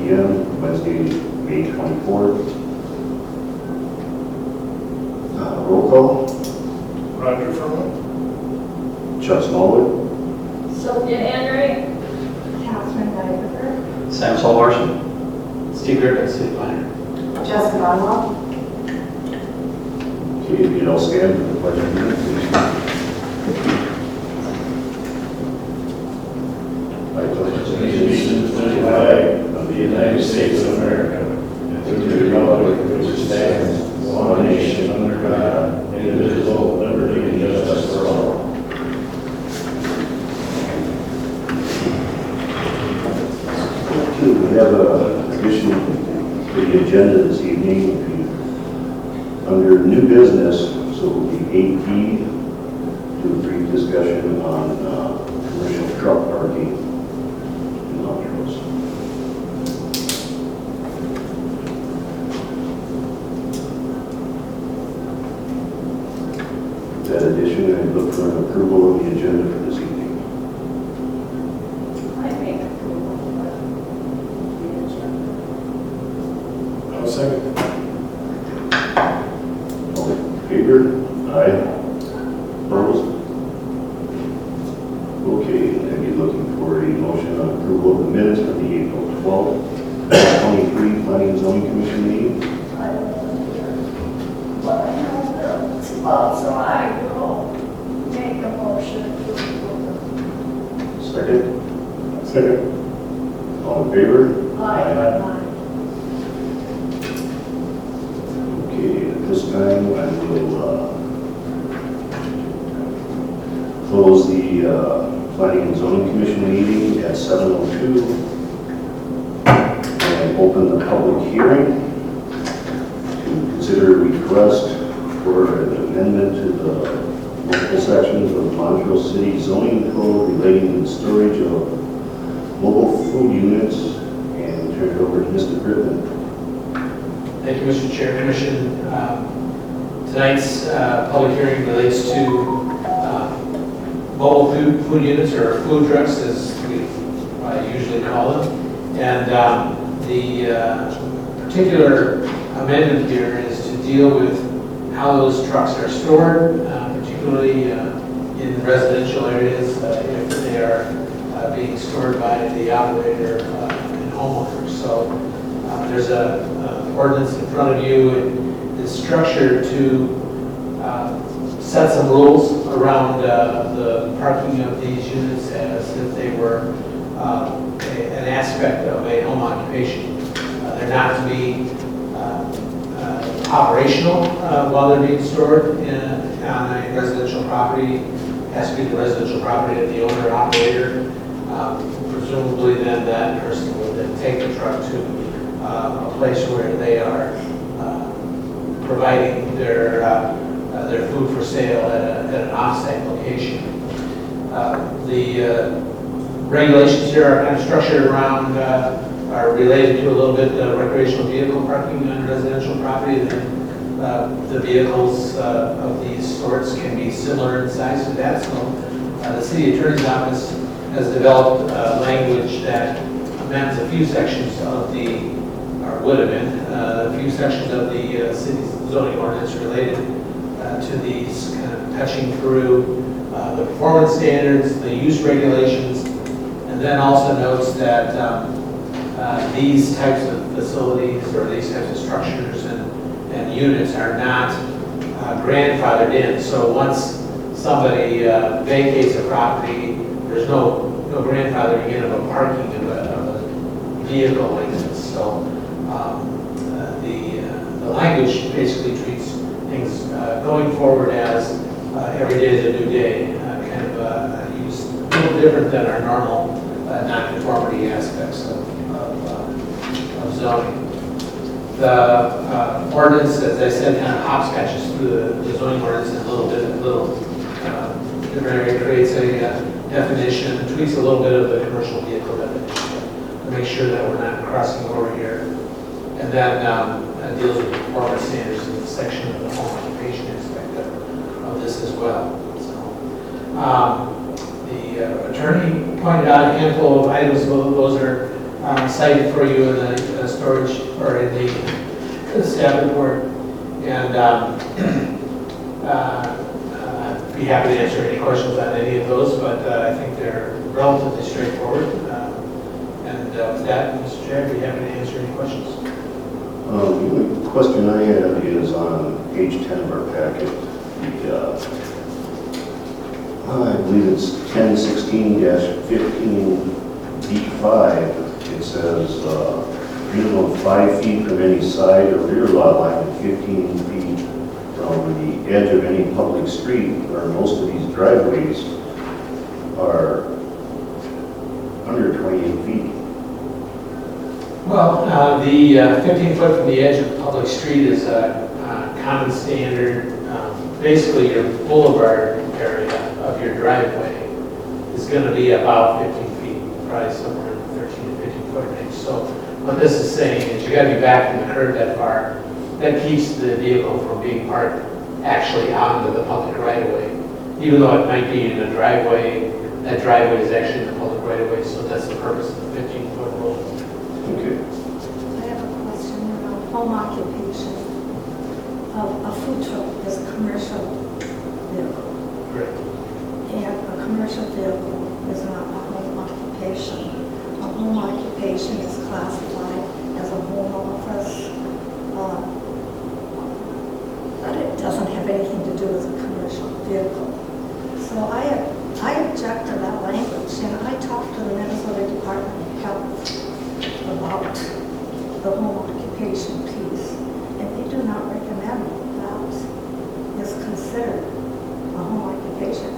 p.m. Wednesday, May 24th. Roll call. Roger Furman. Chuck Smallwood. Sophia Andre. Catherine Dyberger. Sam Saul Larson. Steve Griffith, City Planner. Jessica Bonwell. Okay, if you'd all stand for the pledge of allegiance. I pledge allegiance to the flag of the United States of America and to the republic which stands one nation under God, indivisible, with liberty and justice for all. Okay, we have an addition to the agenda this evening. Under new business, so it will be 8D, do a brief discussion on commercial truck parking in Montrose. With that addition, I look for an approval of the agenda for this evening. I make approval of the agenda. I'll second. All in favor? Aye. Opposed? Okay, I'd be looking for a motion on approval of the minutes for the April 12th, 23 Planning and Zoning Commission meeting. I don't know here. But I know there are spots, so I will make a motion to approve. Second? Second. All in favor? Aye. Okay, at this time, I will close the Planning and Zoning Commission meeting at 7:02 and open the public hearing to consider a request for an amendment to the multiple sections of the Montrose City zoning code relating to the storage of mobile food units, and turn it over to Mr. Griffin. Thank you, Mr. Chair. Commission, tonight's public hearing relates to mobile food units, or food trucks as we usually call them. And the particular amendment here is to deal with how those trucks are stored, particularly in residential areas if they are being stored by the operator and homeowner. So there's a ordinance in front of you, and it's structured to set some rules around the parking of these units as if they were an aspect of a home occupation. They're not to be operational while they're being stored on a residential property. It has to be the residential property of the owner operator. Presumably then that person would then take the truck to a place where they are providing their food for sale at an off-site location. The regulations here are kind of structured around, are related to a little bit recreational vehicle parking on residential property. The vehicles of these sorts can be similar in size to that. So the city attorney's office has developed language that amends a few sections of the, or would amend a few sections of the city's zoning ordinance related to these, kind of touching through the performance standards, the use regulations, and then also notes that these types of facilities or these types of structures and units are not grandfathered in. So once somebody vacates a property, there's no grandfathering in of a parking of a vehicle like this. So the language basically treats things going forward as every day is a new day, kind of used a little different than our normal non-conformity aspects of zoning. The ordinance, as I said, kind of hopscotches through the zoning ordinance in a little different area, creates a definition, tweaks a little bit of the commercial vehicle definition to make sure that we're not crossing over here. And then deals with performance standards in the section of the home occupation aspect of this as well. So, the attorney pointed out a handful of items. Those are cited for you in the storage, or in the staff report. And I'd be happy to answer any questions on any of those, but I think they're relatively straightforward. And with that, Mr. Chair, I'd be happy to answer any questions. The only question I have is on page 10 of our packet. I believe it's 1016-15D5. It says minimum 5 feet from any side or rear lot line and 15 feet from the edge of any public street, where most of these driveways are under 28 feet. Well, the 15 foot from the edge of the public street is a common standard. Basically, your boulevard area of your driveway is going to be about 15 feet, probably somewhere in the 13 to 15 foot range. So what this is saying is you got to be back from the curb that far. That keeps the vehicle from being parked actually onto the public right of way. Even though it might be in a driveway, that driveway is actually in the public right of way. So that's the purpose of the 15 foot rule. Okay. I have a question about home occupation. A food truck is a commercial vehicle, Great. and a commercial vehicle is not a home occupation. A home occupation is classified as a home office, but it doesn't have anything to do with a commercial vehicle. So I object to that language, and I talked to the Minnesota Department of Health about the home occupation piece, and they do not recommend that is considered a home occupation.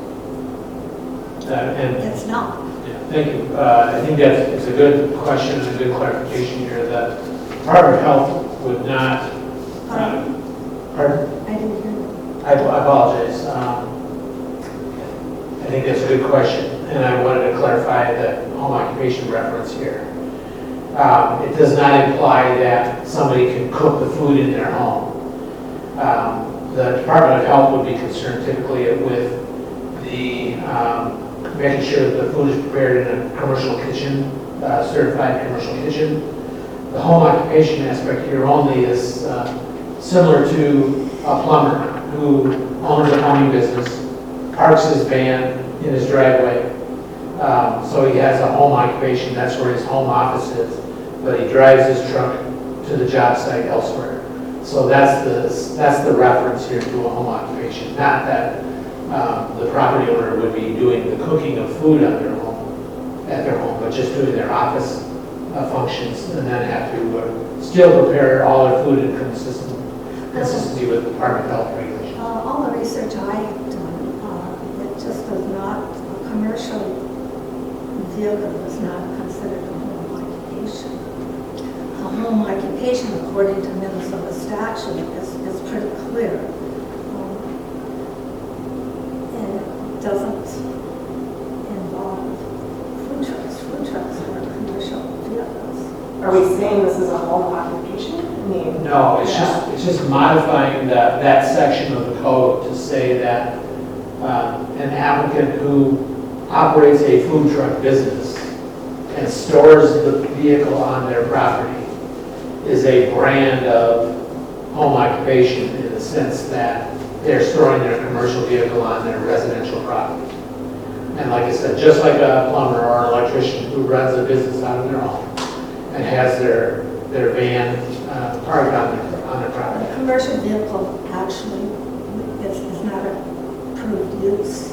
And It's not. yeah, thank you. I think it's a good question and a good clarification here. The Department of Health would not. Pardon? I didn't hear you. I apologize. I think that's a good question, and I wanted to clarify the home occupation reference here. It does not imply that somebody can cook the food in their home. The Department of Health would be concerned typically with the making sure that the food is prepared in a commercial kitchen, certified commercial kitchen. The home occupation aspect here only is similar to a plumber who owns a plumbing business, parks his van in his driveway. So he has a home occupation, that's where his home office is, but he drives his truck to the job site elsewhere. So that's the reference here to a home occupation, not that the property owner would be doing the cooking of food at their home, but just doing their office functions, and then have to still prepare all their food in consistency with Department of Health regulations. All the research I have done, it just does not, a commercial vehicle is not considered a home occupation. A home occupation, according to Minnesota statute, is pretty clear. And it doesn't involve food trucks. Food trucks are commercial vehicles. Are we saying this is a home occupation? I mean, No, it's yeah. just modifying that section of the code to say that an applicant who operates a food truck business and stores the vehicle on their property is a brand of home occupation in the sense that they're storing their commercial vehicle on their residential property. And like I said, just like a plumber or an electrician who runs a business out of their home and has their van parked on their property. A commercial vehicle actually is not an approved use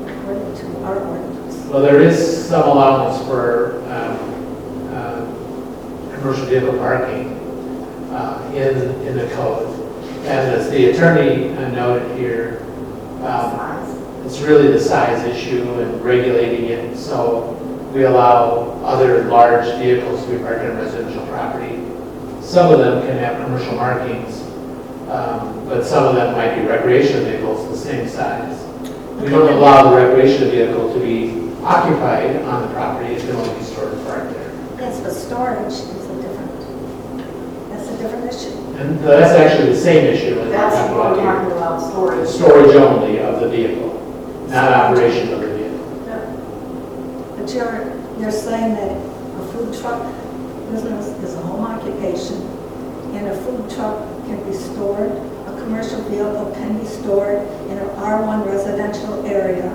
according to our ordinance. Well, there is some allowance for commercial vehicle parking in the code. And as the attorney noted here, it's really the size issue and regulating it. So we allow other large vehicles to be parked on residential property. Some of them can have commercial markings, but some of them might be recreational vehicles the same size. We don't allow the recreational vehicle to be occupied on the property. It can only be stored and parked there. Yes, but storage is a different issue. And that's actually the same issue as we're That's talking what about we're here. talking about, storage. Storage only of the vehicle, not operation of the vehicle. But you're saying that A food truck business is a home occupation, and a food truck can be stored, a commercial vehicle can be stored in an R1 residential area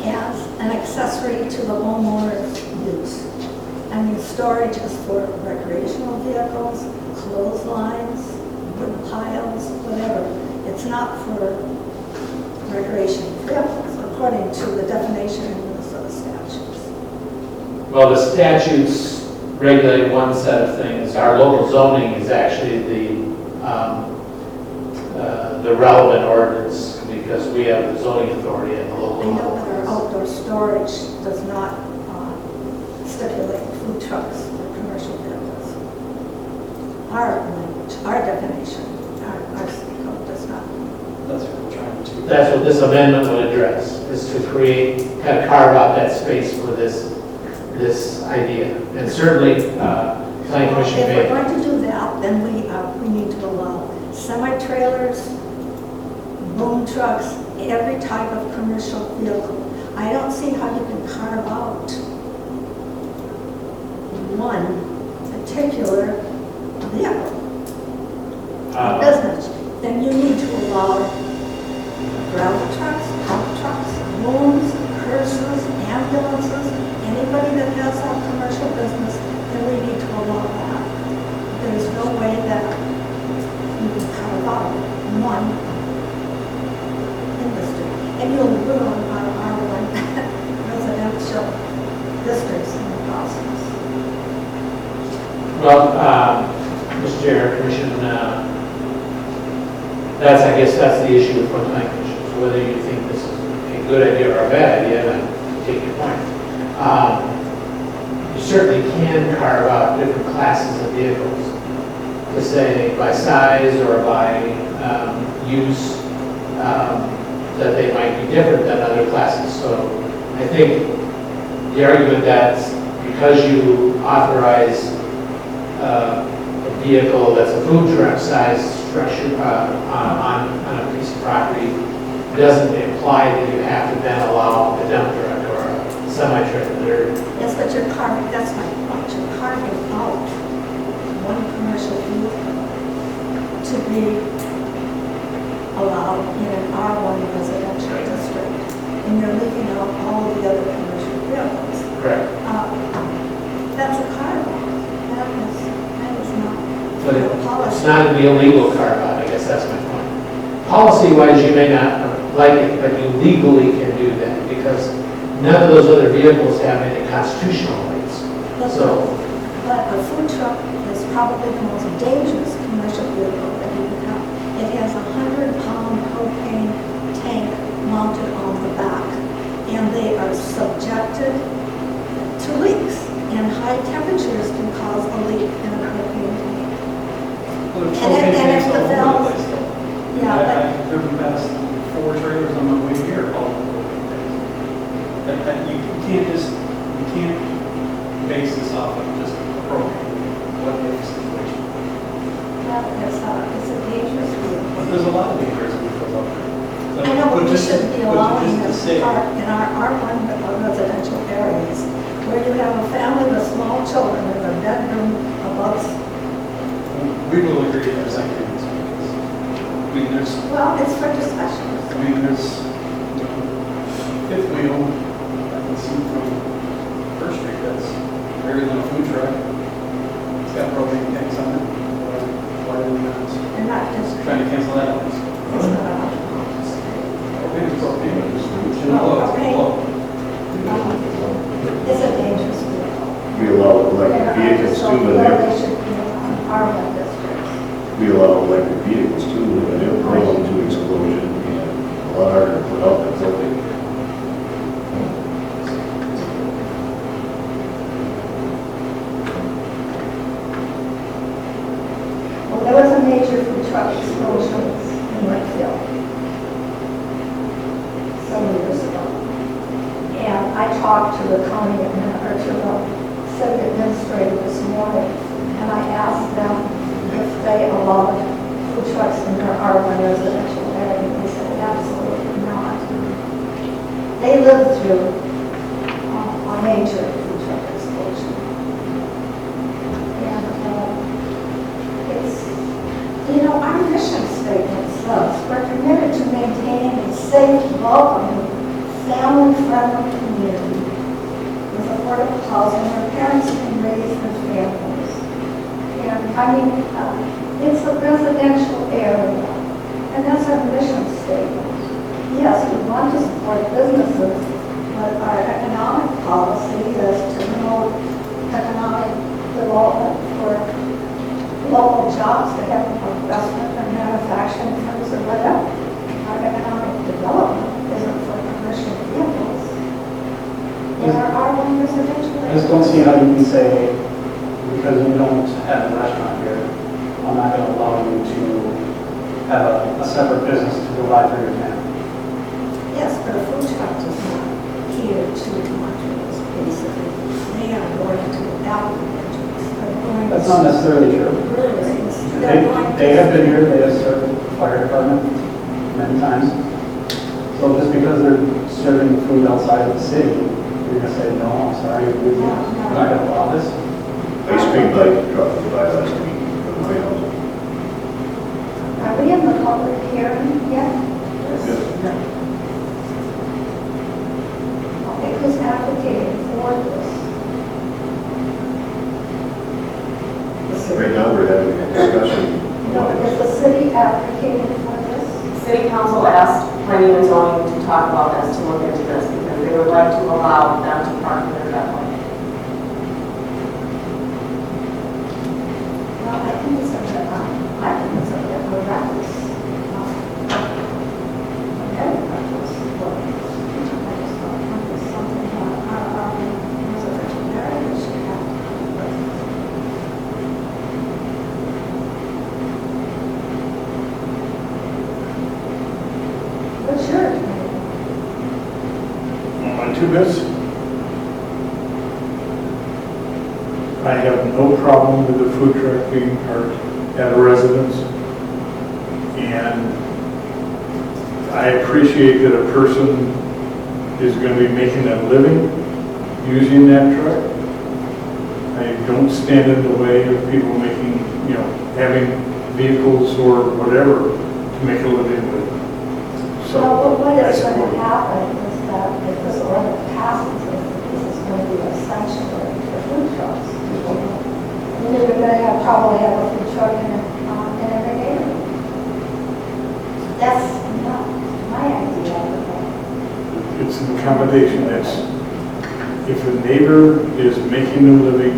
as an accessory to the homeowner's use. I mean, storage is for recreational vehicles, clotheslines, wood piles, whatever. It's not for recreational vehicles, according to the definition in Minnesota statutes. Well, the statutes regulate one set of things. Our local zoning is actually the relevant ordinance because we have the zoning authority at the local I know level. that our outdoor storage does not stipulate food trucks or commercial vehicles. Our language, our definition, our city code does not. That's what we're trying to. That's what this amendment would address, is to create, kind of carve out that space for this idea. And certainly, planning commission If we're may. going to do that, then we need to allow semi-trailers, boom trucks, every type of commercial vehicle. I don't see how you can carve out one particular vehicle, business. Then you need to allow gravel trucks, dump trucks, booms, hearses, ambulances, anybody that has a commercial business, then we need to allow that. There's no way that you can carve out one industry. And you'll ruin our R1 residential districts in the process. Well, Mr. Chair, Commission, I guess that's the issue with the planning commission. So whether you think this is a good idea or a bad idea, I take your point. You certainly can carve out different classes of vehicles to say by size or by use that they might be different than other classes. So I think the argument that because you authorize a vehicle that's a food truck size structure on a piece of property doesn't imply that you have to then allow a dump truck or a semi-trailer. Yes, but you're carving, that's my point, you're carving out one commercial vehicle to be allowed in an R1 residential district, and you're leaving out all the other commercial vehicles. Correct. That's a carve-out. That is not But a it's policy. not an illegal carve-out, I guess that's my point. Policy-wise, you may not like it, but you legally can do that because none of those other vehicles have any constitutional rights. But a food truck is probably the most dangerous commercial vehicle that you can have. It has a 100-pound propane tank mounted on the back, and they are subjected to leaks, and high temperatures can cause a leak in a propane tank. Well, there's And propane if tanks the all over the valves- place, though. Yeah, but I've driven past 4 trailers on my way here, all over propane tanks. You can't base this off of just propane. What if situation? it's a dangerous vehicle. But there's a lot of dangerous vehicles out there. So- I know, but we just- shouldn't be but allowing just to them to say- park in our R1 residential areas, where you have a family with small children in a bedroom above. We will agree there's activities. I mean, Well, it's for discussion. there's fifth wheel, I can see from First Street, that's bigger than a food truck. It's got propane tanks on it. Why do we not And not just, trying to cancel that out? it's not a Propane is propane. No, propane. It's a dangerous vehicle. We allow electric vehicles So, too, but well, they they're, should be on R1 districts. we allow electric vehicles too, but they're prone to explosion and a lot harder to put out than propane. Well, there was a major food truck explosion in Lakeville some years ago. And I talked to the county or to the city administrator this morning, and I asked them if they allowed food trucks in their R1 residential area, and they said absolutely not. They lived through a major welcoming, family-friendly community with affordable housing where parents can raise their families. And I mean, it's a residential area, and that's our mission statement. Yes, we want to support businesses, but our economic policy is to promote economic development for local jobs that have investment and manufacturing firms or whatever. Our economic development isn't for commercial vehicles. There are R1 residential I just don't see how you can say, because you don't have a restaurant here, I'm not going to allow you to have a separate business to provide for your family. Yes, but a food truck does not cater to modules, basically. They are going to value modules. They're going That's not necessarily true. They have been here, they have served the fire department many times. So just because they're serving food outside of the city, you're gonna say, no, I'm sorry, we're not gonna allow this? Ice cream bike truck was by last week from my house. Are we in the public hearing yet? Yes. No. Okay, who's advocating for this? The city. Right now, we're having a discussion. No, is the city advocating for this? City council asked planning and zoning to talk about this, to look into this, because they would like to allow them to park in their driveway. Well, I think it's a bit, I think it's a bit of a reckless. Very reckless. I just don't think it's something our residential area should have to do with. What's your opinion? On my 2 bits, I have no problem with the food truck being parked at a residence. And I appreciate that a person is going to be making a living using that truck. I don't stand in the way of people making, having vehicles or whatever to make a living with. So, Well, what I is going support to it. happen is that if this order passes, this is going to be a sanctuary for food trucks. And then you're going to probably have a food truck in every area. That's not my idea of it. It's an accommodation. If a neighbor is making a living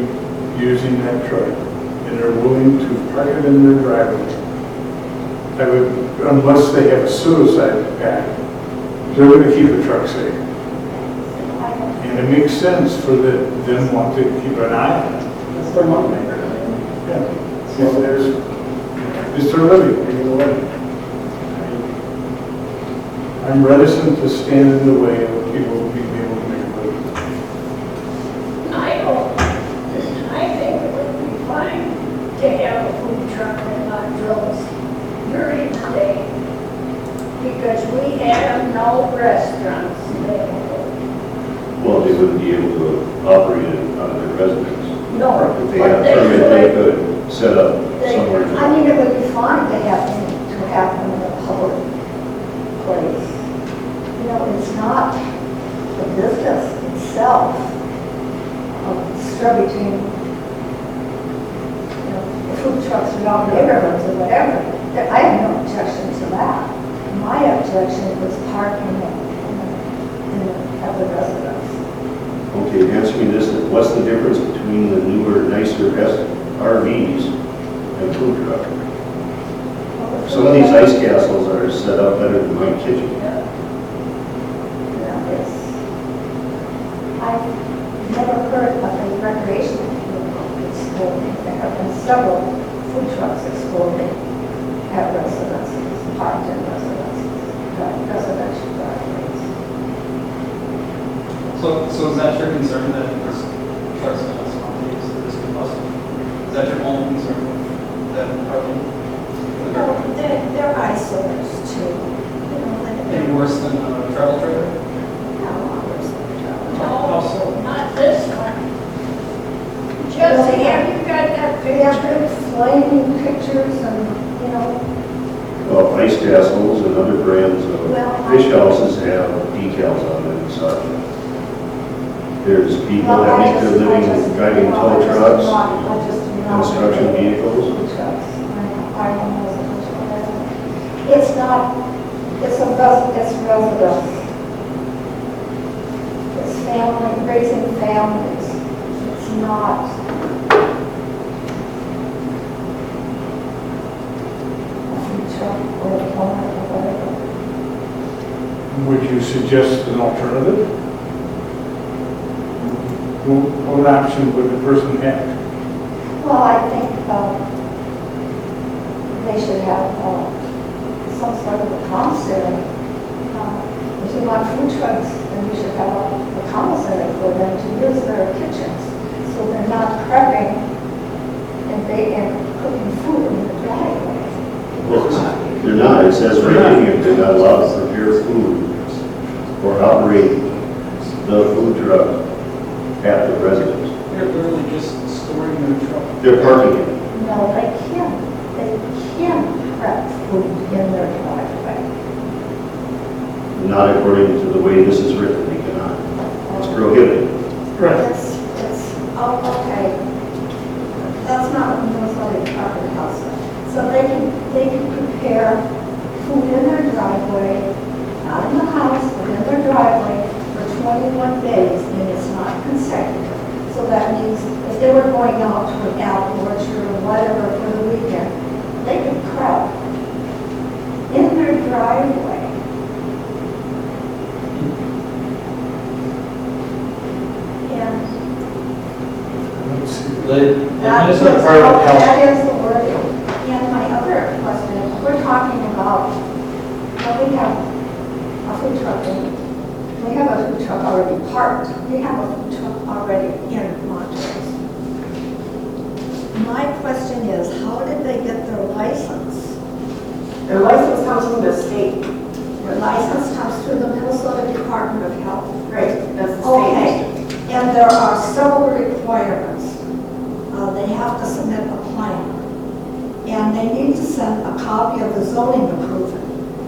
using that truck and they're willing to park it in their driveway, unless they have a suicide pact, they're going to keep the truck safe. And it makes sense for them want to keep an eye on it. That's their money maker. Yeah. So it's their living, making a living. I'm reticent to stand in the way of people being able to make a living. I think it would be fine to have a food truck at Mont Drills during the day, because we have no restaurants available. Well, they wouldn't be able to operate it out of their residence. No, If they but had a they permit, they could. could set up somewhere. I mean, it would be fine to have them in a public place. It's not the business itself distributing, the food trucks around neighborhoods or whatever. I have no objection to that. My objection was parking at the residence. Okay, answer me this, then. What's the difference between the newer, nicer RVs and food truck? Some of these ice castles are set up better than my kitchen. I've never heard of a recreational vehicle exploding. There have been several food trucks exploding at residences, parked in residential driveways. So is that your concern that this truck's going to spontaneous this combustion? Is that your only concern with that parking? They're eyesores too. Any worse than a travel trailer? How so? No, not this one. Jesse, have you got that They have picture? good flaming pictures and, Well, Ice Castles and other brands of Well, fish houses have decals on them and such. There's people Well, that I make their just- I living just- driving well, tow I just do trucks, not- I just do not- construction vehicles. Food trucks. I don't know what it is. It's not, it's residence. It's family, raising families. It's not. A food truck or a plumber or whatever. Would you suggest an alternative? What option would the person have? Well, I think they should have some sort of a commissary. If you want food trucks, then you should have a commissary for them to use their kitchens. So they're not prepping and cooking food in the driveway. Well, they're not, it says right here, they're not allowed to prepare food or operate the food truck at the residence. They're literally just storing their truck. They're parking it. No, they can prep food in their driveway. Not according to the way this is written, they cannot. It's prohibited. Oh, okay. That's not what Minnesota Department of Health said. So they can prepare food in their driveway, not in the house, but in their driveway for 21 days, and it's not consecutive. So that means if they were going out to an apple orchard or whatever for the weekend, they could prep in their driveway. And Let's see. The that is, Minnesota Department of Health. that is the wording. And my other question, we're talking about, well, we have a food truck we have a food truck already parked. We have a food truck already in Montrose. My question is, how did they get their license? Their license comes from the state. Their license comes through the Minnesota Department of Health. Right. That's the state. Okay, and there are several requirements. They have to submit a plan, and they need to send a copy of the zoning approval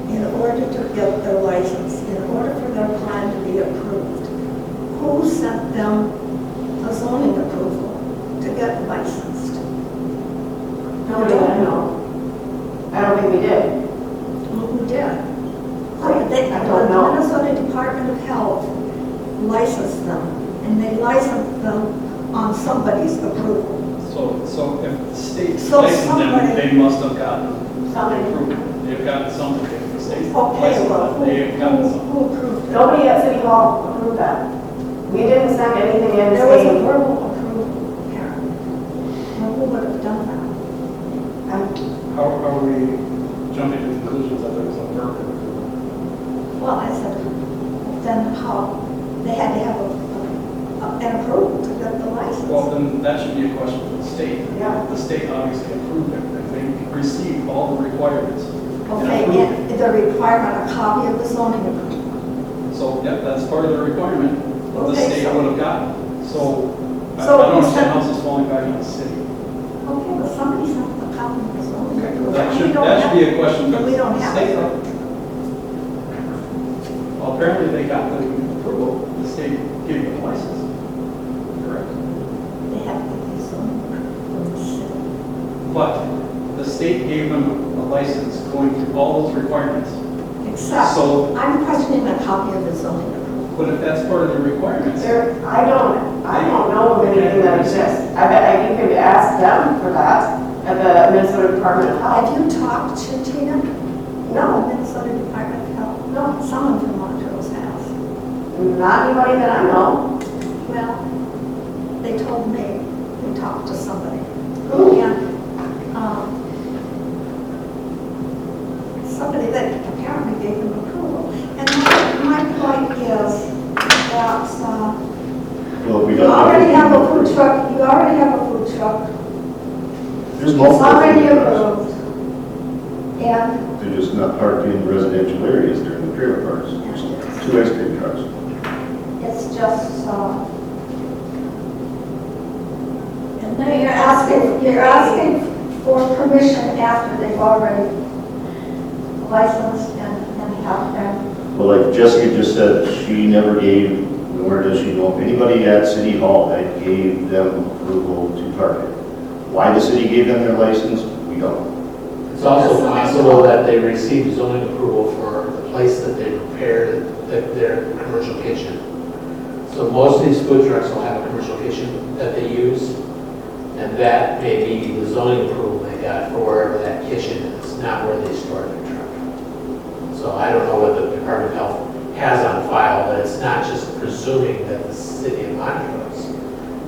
in order to get their license, in order for their plan to be approved. Who sent them a zoning approval to get licensed? Nobody that I know. I don't think we did. Who did? I don't know. The Minnesota Department of Health licensed them, and they licensed them on somebody's approval. So if the state So licensed them, somebody- they must have gotten Somebody. approval. They've gotten something. If the state Okay, licensed well, them, they have gotten something. who approved it? Nobody at City Hall approved that. We didn't send anything in There was a saying, verbal approval, Karen. Well, who would have done that? How are we jumping to conclusions that there was a verbal approval? Well, I said, then how, they had to have an approval to get the license. Well, then that should be a question for the state. Yeah. The state obviously approved it. They received all the requirements. and Okay, approved it. and the requirement, a copy of the zoning approval. So, yeah, that's part of the requirement that the Okay, state so- would have gotten. So, I So don't you understand said- how this is falling back on the city. Okay, well, somebody sent a copy of the zoning approval. That We should don't be have- a question for but we don't the have state. it. Well, apparently they got the approval. The state gave them a license. Correct. They have to get the zoning approval from the city. But the state gave them a license going through all those requirements. Except, So- I'm questioning a copy of the zoning approval. But if that's part of the requirements, I don't know of anything that exists. I bet you could ask them for that at the Minnesota Department of Health. Have you talked to Tina? No. The Minnesota Department of Health? No. Someone from Montrose has. Not anybody that I know. Well, they told me, they talked to somebody. Who? And, somebody that apparently gave them approval. And my point is that, Well, we you don't. already have a food truck, There's it's multiple. already food trucks. approved. And They're just not parked in residential areas, they're in the trailer parks. There's 2 ice cream trucks. it's just, And they you're asking for permission after they've already licensed and have them. Well, like Jessica just said, she never gave, nor does she know of anybody at City Hall that gave them approval to park it. Why the city gave them their license, we don't. It's also possible that they received zoning approval for the place that they prepared their commercial kitchen. So most of these food trucks will have a commercial kitchen that they use, and that may be the zoning approval they got for wherever that kitchen is, not where they store their truck. So I don't know what the Department of Health has on file, but it's not just presuming that the city of Montrose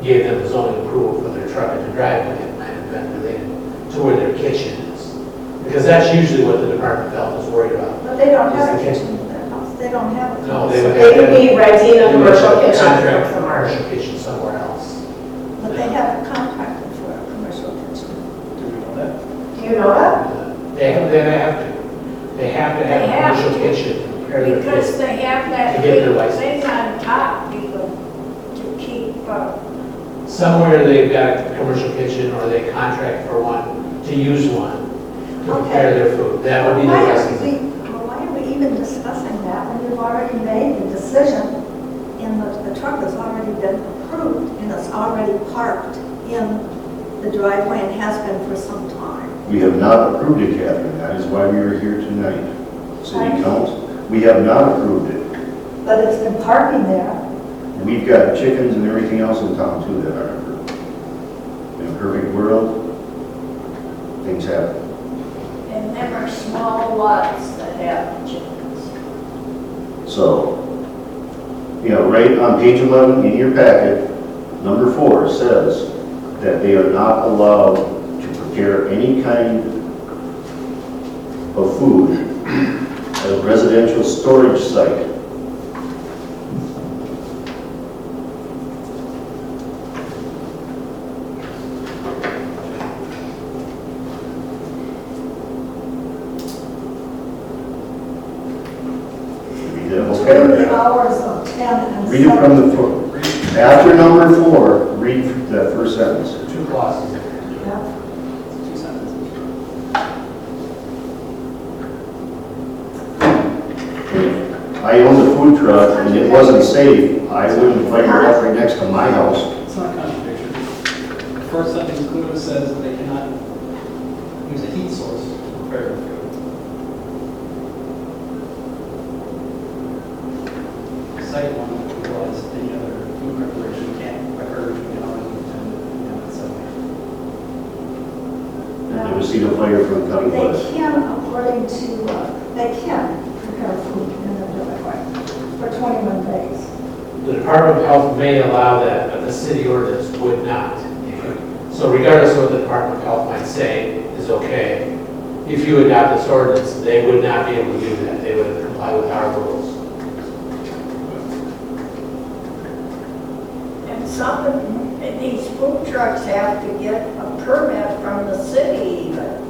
gave them the zoning approval for their truck and their driveway. It might have been related to where their kitchen is. Because that's usually what the Department of Health is worried about. But they don't have a kitchen in their house. They don't have a. No, So they could be renting a commercial kitchen Contract from for somewhere. commercial kitchen somewhere else. But they haven't contracted for a commercial kitchen. Do we know that? Do you know that? They have to have They a have commercial to. kitchen to prepare their Because food. they have that To get their big license. thing on top, people, to keep, Somewhere they've got a commercial kitchen or they contract for one, to use one, to prepare their food. That would be the Why are license. why are we even discussing that when you've already made the decision and the truck has already been approved and it's already parked in the driveway and has been for some time? We have not approved it, Catherine, that is why we are here tonight. City Right. Council, we have not approved it. But it's been parking there. We've got chickens and everything else in town too that aren't approved. In a perfect world, things happen. and them are small lots that have chickens. So, right on page 11 in your packet, number 4 says that they are not allowed to prepare any kind of food at a residential storage site. Read that whole Between the paragraph. hours of 10 and 7. Read it from the, after number 4, read that first sentence. Two clauses. Yeah. Two sentences. I owned a food truck and it wasn't safe, I wouldn't fire it up right next to my house. It's not a contradiction. The first sentence clearly says that they cannot use a heat source to prepare their food. The second one was any other food preparation can't occur I've never seen a fire from cutting They wood. can, according to, they can prepare food in the driveway for 21 days. The Department of Health may allow that, but the city ordinance would not. So regardless of what the Department of Health might say is okay, if you adopt this ordinance, they would not be able to do that. They would comply with our rules. And some of these food trucks have to get a permit from the city even.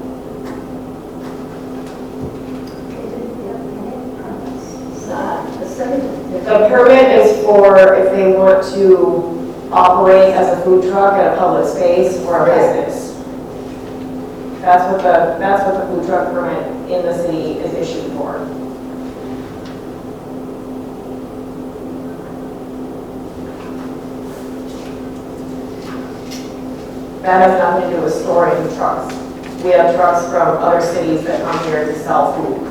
They didn't get any permits. The city did. The permit is for if they want to operate as a food truck at a public space or a business. That's what the food truck permit in the city is issued for. That has nothing to do with storing trucks. We have trucks from other cities that come here to sell food.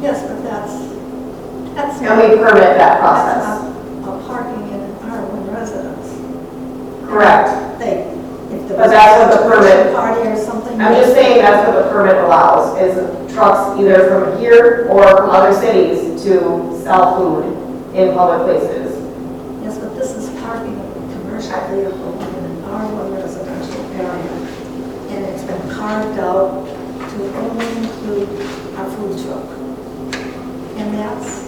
Yes, but that's And we permit that That's process. not a parking in an R1 residence. Correct. If there But was that's what the a birthday permit- party or something. I'm just saying that's what the permit allows, is trucks either from here or from other cities to sell food in public places. Yes, but this is parking of a commercial vehicle in an R1 residential area. And it's been carved out to only include our food truck. And that's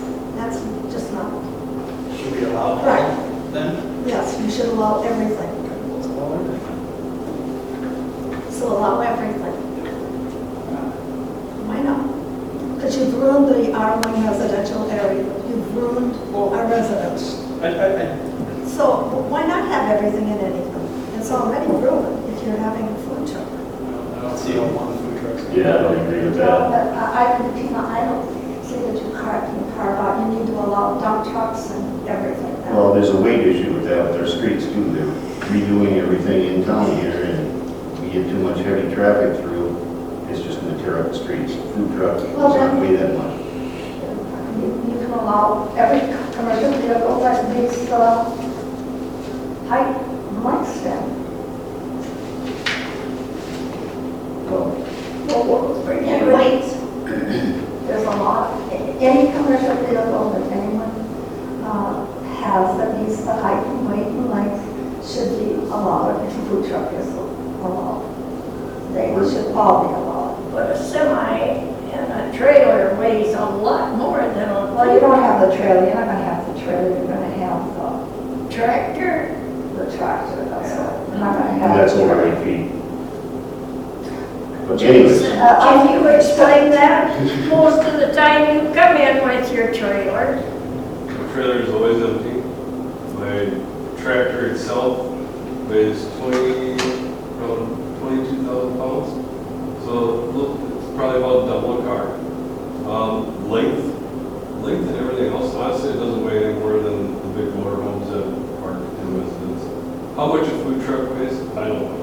just not, Should we allow Right. that then? yes, you should allow everything. Let's allow everything. So allow everything. Why not? Because you've ruined the R1 residential area. You've ruined our residents. So why not have everything in anything? It's already ruined if you're having a food truck. I don't see all one food trucks. Yeah, I don't agree with Well, that. but I don't see that you carve out, you need to allow dump trucks and everything. Well, there's a weight issue with that, with their streets too. They're redoing everything in town here, and we get too much heavy traffic through, it's just gonna tear up the streets. Food truck, it's Well, not weigh that much. You can allow every commercial vehicle that meets the height and lifespan. Well, Anyways, there's a lot, any commercial vehicle that anyone has that meets the height and weight and length should be allowed if a food truck is allowed. They should all be allowed. But a semi and a trailer weighs a lot more than a. Well, you don't have the trailer, you're not gonna have the trailer, you're gonna have Tractor. the tractor, that's all. You're not gonna have. that's over 8 feet. But anyways, Can you explain that? Most of the time you come in with your trailer. My trailer is always empty. My tractor itself weighs around 22,000 pounds. So look, it's probably about double a car. Length and everything else, honestly, it doesn't weigh any more than the big motorhomes that park in residence. How much a food truck weighs, I don't know.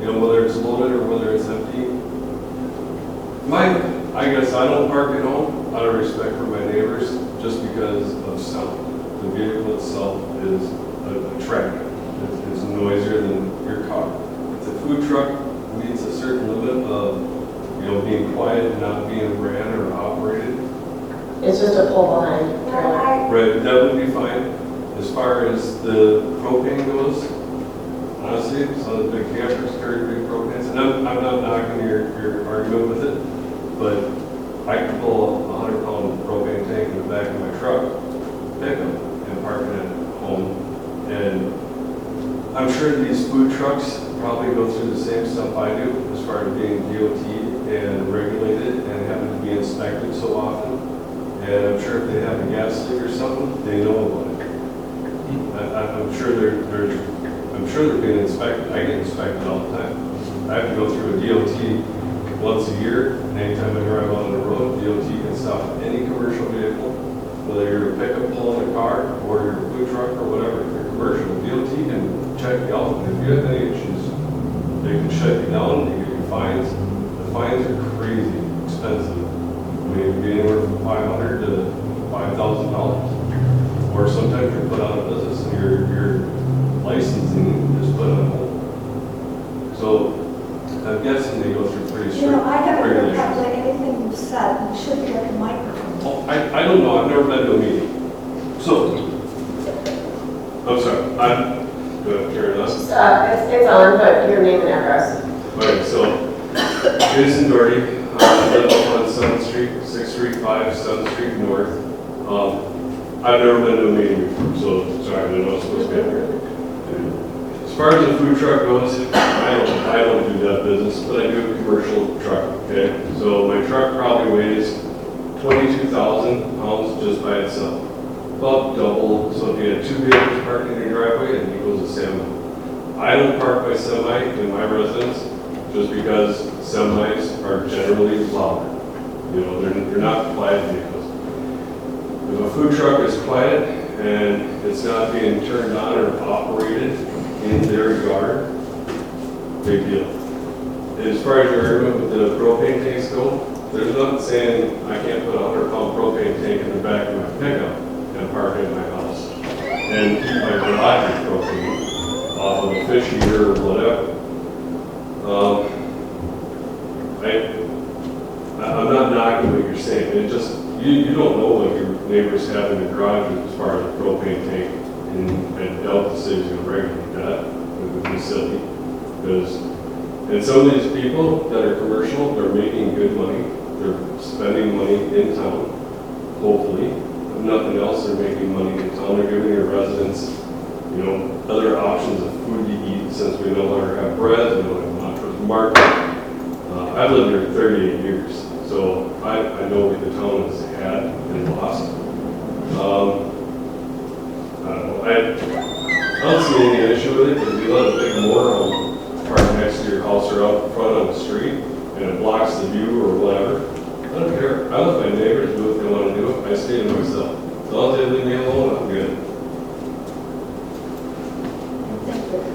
You know, whether it's loaded or whether it's empty. I guess I don't park at home out of respect for my neighbors, just because of sound. The vehicle itself is attractive. It's noisier than your car. If the food truck meets a certain limit of, you know, being quiet and not being ran or operated, It's just a pull behind trailer. right, that would be fine. As far as the propane goes, honestly, some of the big campers carry big propanes, and I'm not knocking your argument with it, but I can pull a 100-pound propane tank in the back of my truck, pick them, and park it at home. And I'm sure these food trucks probably go through the same stuff I do, as far as being DOT and regulated and having to be inspected so often. And I'm sure if they have a gas leak or something, they know about it. I'm sure they're being inspected. I get inspected all the time. I have to go through a DOT once a year, and anytime I drive on the road, DOT can stop any commercial vehicle, whether you're a pickup pulling a car or you're a food truck or whatever. If you're commercial, DOT can check you out, and if you have any issues, they can shut you down, they give you fines. The fines are crazy expensive. I mean, it can be anywhere from $500 to $5,000. Or sometimes you're put out of business and your licensing is put on hold. So I'm guessing they go through pretty You know, strict I haven't heard regulations. probably anything you've said, you should be at the microphone. Oh, I don't know, I've never been to a meeting. So, I'm sorry, I'm going to carry this. It's on, but your name and address. Alright, so, Jason Doherty, I live on 7th Street, 635 7th Street North. I've never been to a meeting before, so sorry, I didn't know I was supposed to be up here. As far as the food truck goes, I don't do that business, but I do a commercial truck, okay? So my truck probably weighs 22,000 pounds just by itself. About double, so if you had two vehicles parked in your driveway, it equals a semi. I don't park my semi in my residence just because semis are generally louder. You know, they're not quiet vehicles. If a food truck is quiet and it's not being turned on or operated in their yard, big deal. As far as your argument with the propane tanks go, there's nothing saying I can't put a 100-pound propane tank in the back of my pickup and park it in my house and keep my garage with propane off of a fish heater or whatever. I'm not knocking what you're saying. It just, you don't know what your neighbors have in the garage as far as a propane tank, and Delta City's going to regulate that. It would be silly. And some of these people that are commercial, they're making good money. They're spending money in town, hopefully. If nothing else, they're making money in town. They're giving their residents, you know, other options of food to eat, since we no longer have bread, we don't have Montrose Market. I've lived here 38 years, so I know what the town has had and lost. I don't know. I don't see any issue with it, because if you let a big motorhome park next to your house or out front on the street, street and it blocks the view or whatever, I don't care. I let my neighbors do what they want to do. I stay to myself. As long as they leave me alone, I'm good.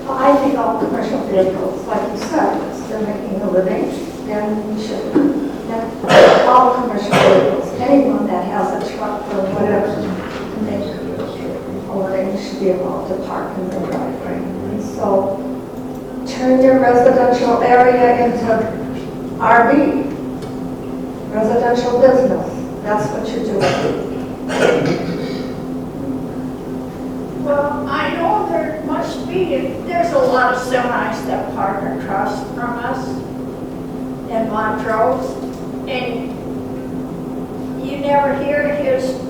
I think all commercial vehicles, like you said, if they're making a living, then we should, then all commercial vehicles, anyone that has a truck or whatever, they or they should be able to park in their driveway. And so turn your residential area into RV, residential business. That's what you're doing. Well, I know there must be, there's a lot of semis that park across from us in Montrose, and you never hear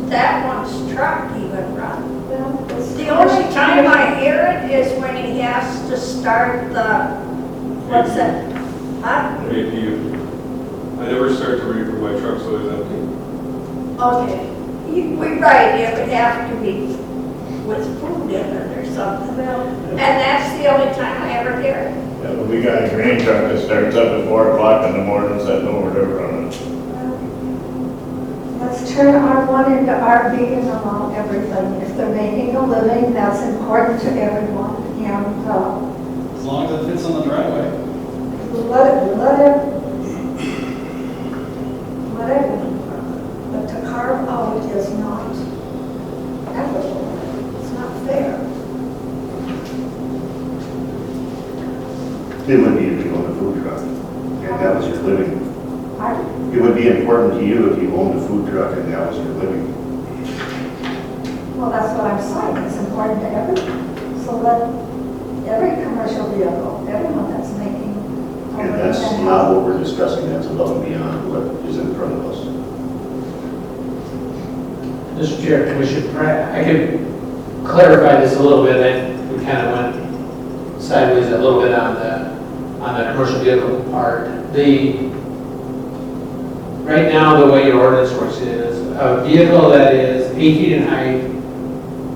that one's truck even run. The only time I hear it is when he has to start the, what's it? Huh? APU. I never start to reefer, my truck's always empty. Okay, we're right, it would have to be with food in it or something. And that's the only time I ever hear it. Yeah, but we got a grain truck that starts up at 4 o'clock in the morning, so I know where they're running. Let's turn R1 into RV and allow everything. If they're making a living, that's important to everyone. And As long as it fits on the driveway. let it. But to carve out is not equitable. It's not fair. It would be if you owned a food truck, and that was your living. I- It would be important to you if you owned a food truck and that was your living. Well, that's what I'm saying. It's important to everyone. So let every commercial vehicle, everyone that's making a And living that's and not has- what we're discussing, that's above and beyond what is in front of us. Mr. Chair, Commissioner, I could clarify this a little bit. We kind of went sideways a little bit on the commercial vehicle part. Right now, the way your ordinance works is a vehicle that is 8 feet in height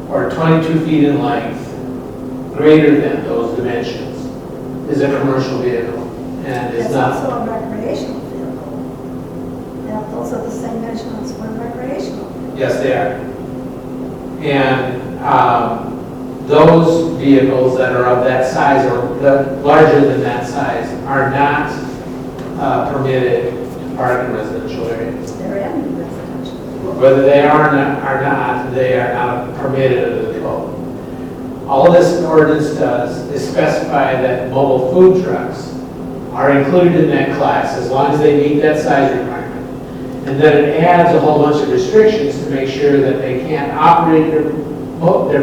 or 22 feet in length, greater than those dimensions, is a commercial vehicle and is It's not. also a recreational vehicle. Yeah, those are the same measurements for recreational. Yes, they are. And those vehicles that are of that size or larger than that size are not permitted to park in residential areas. They're in residential. Whether they are not, they are not permitted under the code. All this ordinance does is specify that mobile food trucks are included in that class as long as they meet that size requirement. And then it adds a whole bunch of restrictions to make sure that they can't operate their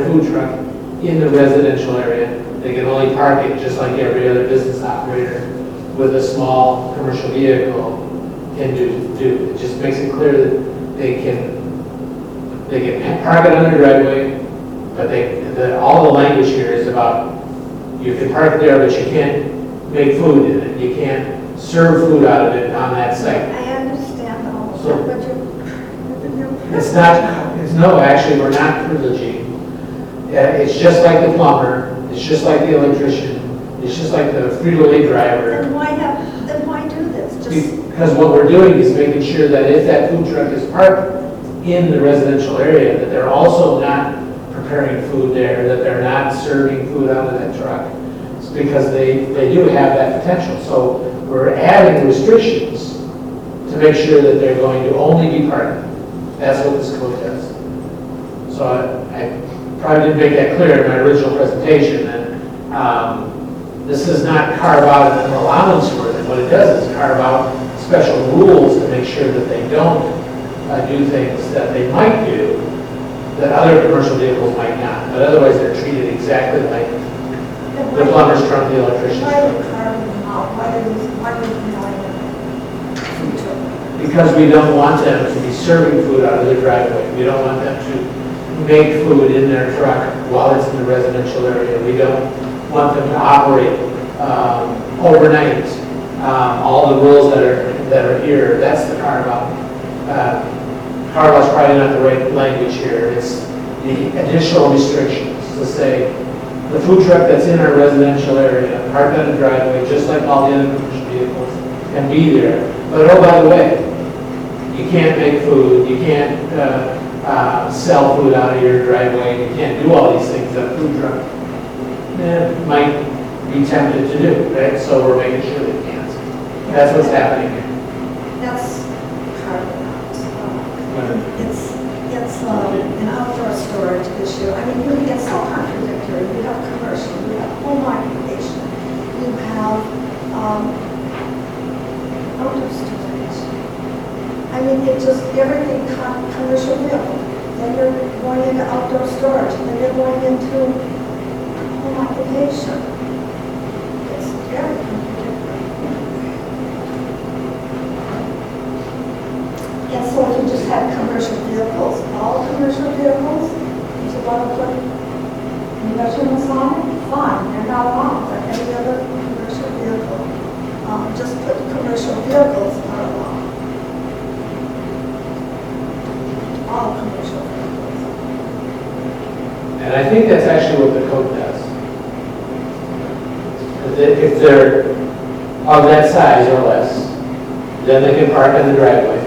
food truck in the residential area. They can only park it just like every other business operator with a small commercial vehicle can do. It just makes it clear that they can park it on their driveway, but all the language here is about you can park there, but you can't make food in it. You can't serve food out of it on that site. I understand all of So- that, but It's not, actually, we're not privileging. It's just like the plumber, it's just like the electrician, it's just like the Frito-Lay driver. then why do this? Just, Because what we're doing is making sure that if that food truck is parked in the residential area, that they're also not preparing food there, that they're not serving food out of that truck. It's because they do have that potential. So we're adding restrictions to make sure that they're going to only be parking. That's what this code does. So I probably didn't make that clear in my original presentation. And this does not carve out an allowance for it. What it does is carve out special rules to make sure that they don't do things that they might do that other commercial vehicles might not. But otherwise, they're treated exactly like the plumber's truck, the electrician's why are truck. we carving them out? Why are we denying food truck? Because we don't want them to be serving food out of their driveway. We don't want them to make food in their truck while it's in the residential area. We don't want them to operate overnight. All the rules that are here, that's the carve-out. Carve-out's probably not the right language here. It's the additional restrictions to say the food truck that's in our residential area, parked on the driveway, just like all the other commercial vehicles, and be there. But oh, by the way, you can't make food, you can't sell food out of your driveway, you can't do all these things that a food truck might be tempted to do, right? So we're making sure they can't. That's what's happening here. That's part of it. It's an outdoor storage issue. I mean, it's so contradictory. You have commercial, you have home occupation, you have outdoor storage. I mean, it just, everything commercial vehicle. Then you're going into outdoor storage, then you're going into home occupation. It's very contradictory. And so if you just had commercial vehicles, all commercial vehicles, you want to put measurements on it, fine, they're not wrong, but any other commercial vehicle, just put commercial vehicles are allowed. All commercial vehicles. And I think that's actually what the code does. If they're of that size or less, then they can park in the driveway.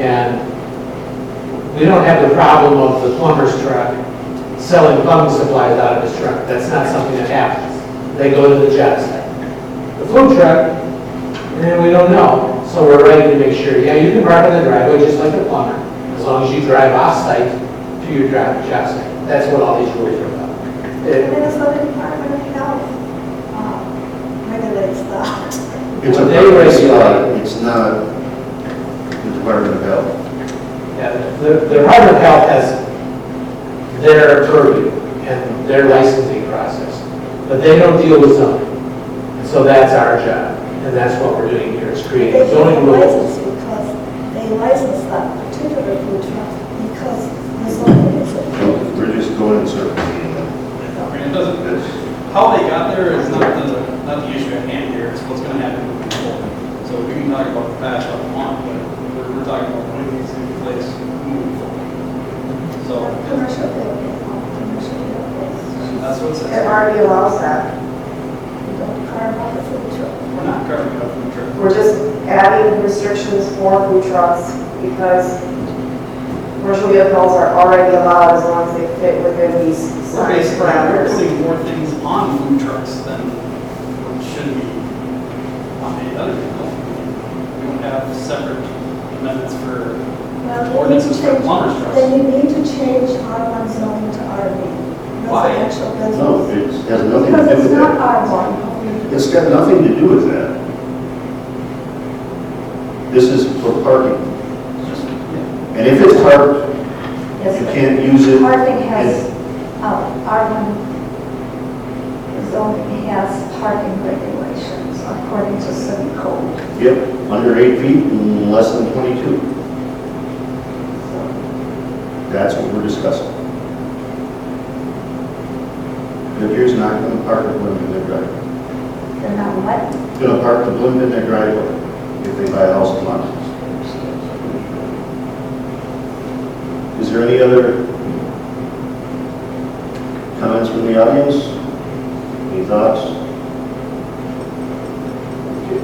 And we don't have the problem of the plumber's truck selling plumbing supplies out of his truck. That's not something that happens. They go to the job site. The food truck, we don't know. So we're ready to make sure, yeah, you can park in the driveway just like the plumber, as long as you drive off-site to your job site. That's what all these rules are about. Minnesota Department of Health regulates that. It's a, it's not the Department of Health. Yeah, the Department of Health has their purview and their licensing process, but they don't deal with zoning. And so that's our job, and that's what we're doing here, is creating They zoning rules. they license that particular food truck because the zoning is it. We're just going in circles. I mean, it doesn't, how they got there is not the issue at hand here, it's what's gonna happen moving forward. So we can talk about the past all we want, but we're talking about putting these in place moving forward. So Commercial vehicles. that's what it It says. already allows that. You don't carve out the food truck. We're not carving it up from the truck. We're just adding restrictions for food trucks because commercial vehicles are already allowed as long as they fit within these We're size basically parameters. putting more things on food trucks than what should be on any other vehicle. We don't have separate amendments for Well, ordinances for plumbers trucks. then you need to change R1 zoning to RV. Why? Residential business. No, it has nothing Because to do it's with not that. R1. It's got nothing to do with that. This is for parking. And if it's parked, you can't use it. Parking has, R1 zoning has parking regulations according to city code. Yep, under 8 feet and less than 22. That's what we're discussing. Goodyear's not going to park a blimp in their driveway. They're not what? Going to park the blimp in their driveway if they buy a house in Montez. Is there any other comments from the audience? Any thoughts? Okay.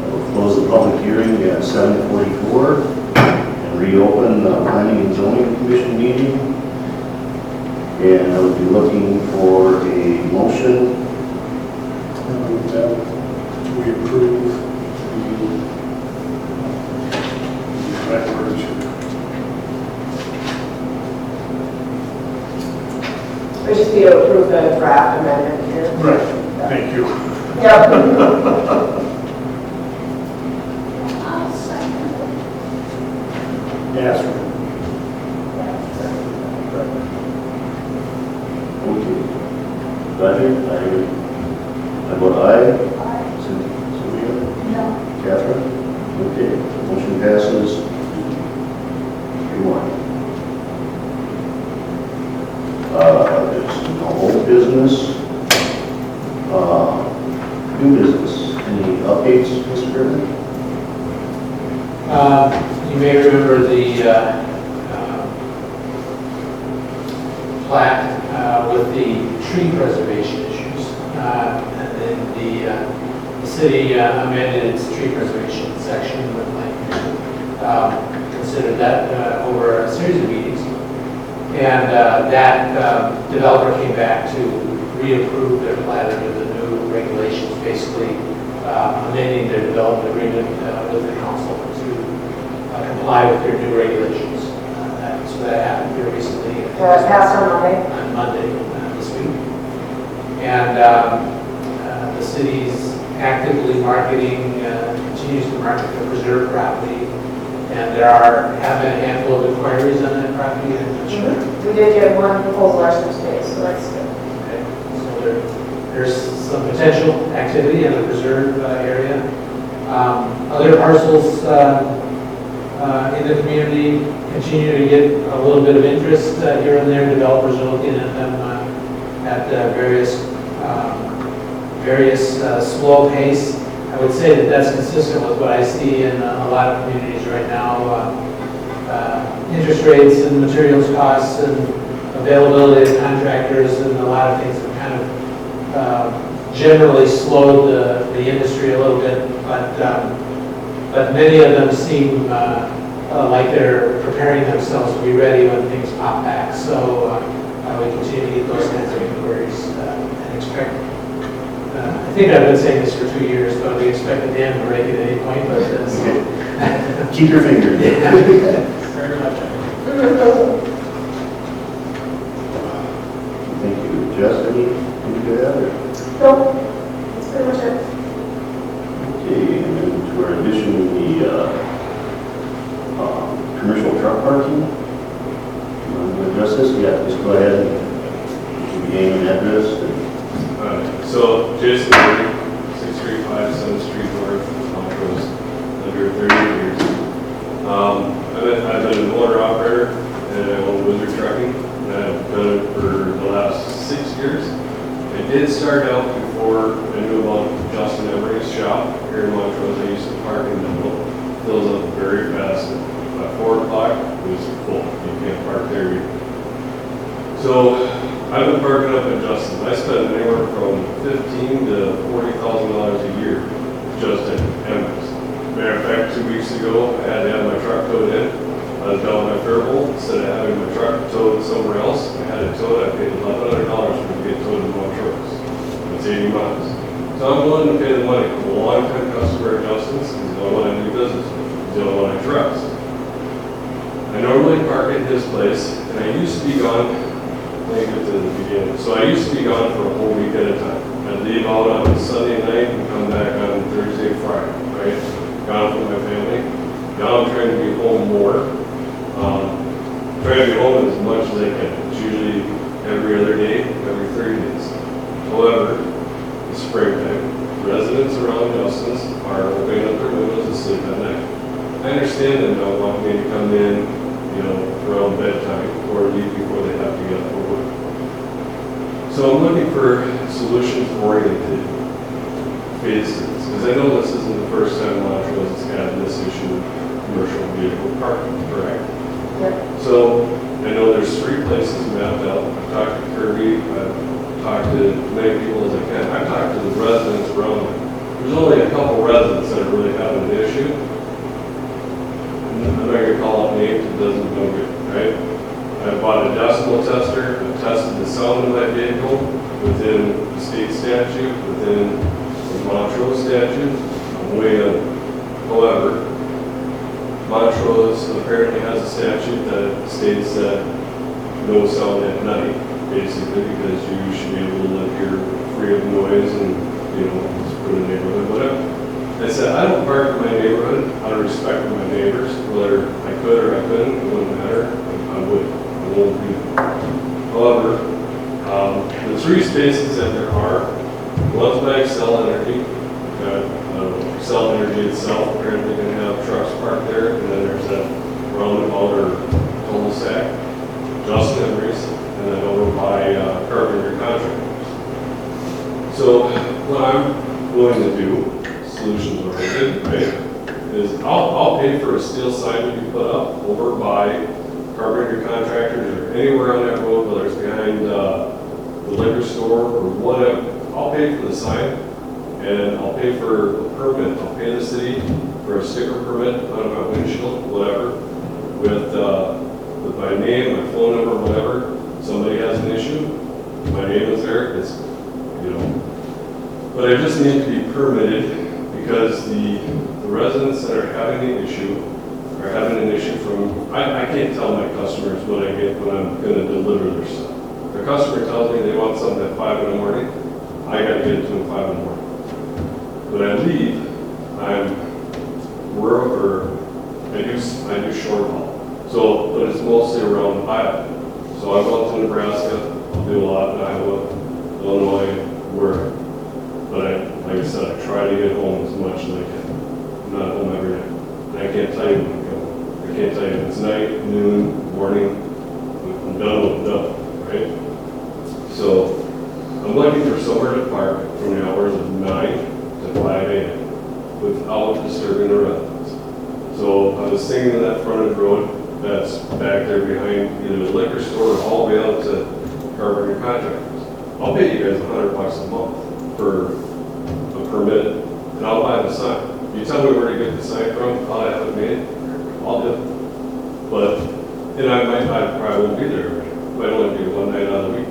I will close the public hearing at 7:44 and reopen the Planning and Zoning Commission meeting. And I would be looking for a motion. That we approve the resolution. We just need to approve the draft amendment here. Right, thank you. Yep. I'll second Yes. Okay. Roger, I vote aye. it. Sylvia? No. Catherine? Okay, motion passes 3-1. There's no old business. New business. Any updates, Mr. Griffin? You may remember the plaque with the tree preservation issues. And then the the city amended its tree preservation section with Plan Commission. Considered that over a series of meetings. And that developer came back to reapprove their plan under the new regulations, basically amending their development agreement with the council to comply with their new regulations. So that happened here recently. Passed on Monday. On Monday this week. And the city's actively marketing, continues to market the preserved property. And there have been a handful of inquiries on that property, I'm not sure. We did get one proposal actually today, so that's good. Okay, so there's some potential activity in the preserve area. Other parcels in the community continue to get a little bit of interest here and there. Developers are looking at them at various slow pace. I would say that that's consistent with what I see in a lot of communities right now. Interest rates and materials costs and availability of contractors and a lot of things have kind of generally slowed the industry a little bit, but many of them seem like they're preparing themselves to be ready when things pop back. So we continue to get those kinds of inquiries and expect. I think I've been saying this for 2 years, but we expect the dam to break at any point, but Keep your finger in it. Very much. Thank you. Jess, any good other? Nope, that's pretty much it. Okay, and then to our addition of the commercial truck parking. You want to address this? Yeah, just go ahead and give me name and address. So Jason Murray, 635 7th Street North, Montrose, under 30 years. I've been an owner operator and I own Wizard Trucking, and I've done it for the last 6 years. I did start out before I knew about Justin Emery's shop here in Montrose. I used to park in the middle. Fills up very fast. At 4 o'clock, it was full. You can't park there either. So I've been parking up at Justin. I spend anywhere from $15,000 to $40,000 a year just at Emma's. Matter of fact, 2 weeks ago, I had to have my truck towed in. I was down my Fairbolt. Instead of having my truck towed somewhere else, I had it towed. I paid $1,100 for it to get towed in Montrose. It's 80 miles. So I'm willing to pay the money. I'm a long-time customer at Justin's. He's the only one I do business with. He's the only one I trust. I normally park at his place, and I used to be gone. Let me get to the beginning. So I used to be gone for a whole week at a time. I'd leave out on Sunday night and come back on Thursday, Friday, right? Gone from my family. Now I'm trying to be home more. Trying to be home as much as I can. It's usually every other day, every 30 days. However, it's springtime. Residents around Justin's are opening up their windows to sleep at night. I understand them not wanting me to come in, around bedtime or leave before they have to get up for work. So I'm looking for solutions-oriented phases, because I know this isn't the first time Montrose has had this issue with commercial vehicle parking, correct? Yep. So I know there's 3 places mapped out. I've talked to Kirby, I've talked to as many people as I can. I've talked to the residents around it. There's only a couple residents that are really having an issue. I'm not going to call out names, it doesn't no good, right? I bought a decibel tester, I tested the sound of my vehicle within the state statute, within the Montrose statute. I'm way up. However, Montrose apparently has a statute that states that no sound at night, basically, because you should be able to live here free of noise and, just put in a neighborhood, whatever. I said, I don't park in my neighborhood out of respect for my neighbors, whether I could or I couldn't, it wouldn't matter, I would, I won't do that. However, the 3 spaces that there are, one's by Excel Energy, Excel Energy itself, apparently going to have trucks parked there, and then there's that roundabout or cul-de-sac, Justin Emery's, and then over by Carpenter Contractors. So what I'm willing to do, solutions oriented, right, is I'll pay for a steel sign to be put up over by Carpenter Contractors or anywhere on that road, whether it's behind the liquor store or whatever. I'll pay for the sign, and I'll pay for a permit, I'll pay the city for a sticker permit on my windshield, whatever, with my name, my phone number, whatever. Somebody has an issue, my name is there, it's, you know. But I just need to be permitted because the residents that are having an issue are having an issue from, I can't tell my customers what I get when I'm gonna deliver their stuff. The customer tells me they want something at 5 in the morning, I gotta get it to them at 5 in the morning. When I leave, I'm rural, or I do short haul. So, but it's mostly around Iowa. So I go out to Nebraska, I'll do a lot in Iowa, Illinois, where, but like I said, I try to get home as much as I can. I'm not home every night. And I can't tell you when I go. I can't tell you if it's night, noon, morning, I'm done when I'm done, right? So I'm looking for somewhere to park from the hours of 9 to 5 a.m. without disturbing the residents. So I was thinking of that frontage road that's back there behind either the liquor store or all the way out to carpenter contractors. I'll pay you guys $100 a month for a permit, and I'll buy the sign. You tell me where to get the sign from, I'll have it made, I'll do it. But, and I probably won't be there every night. Might only be one night out of the week.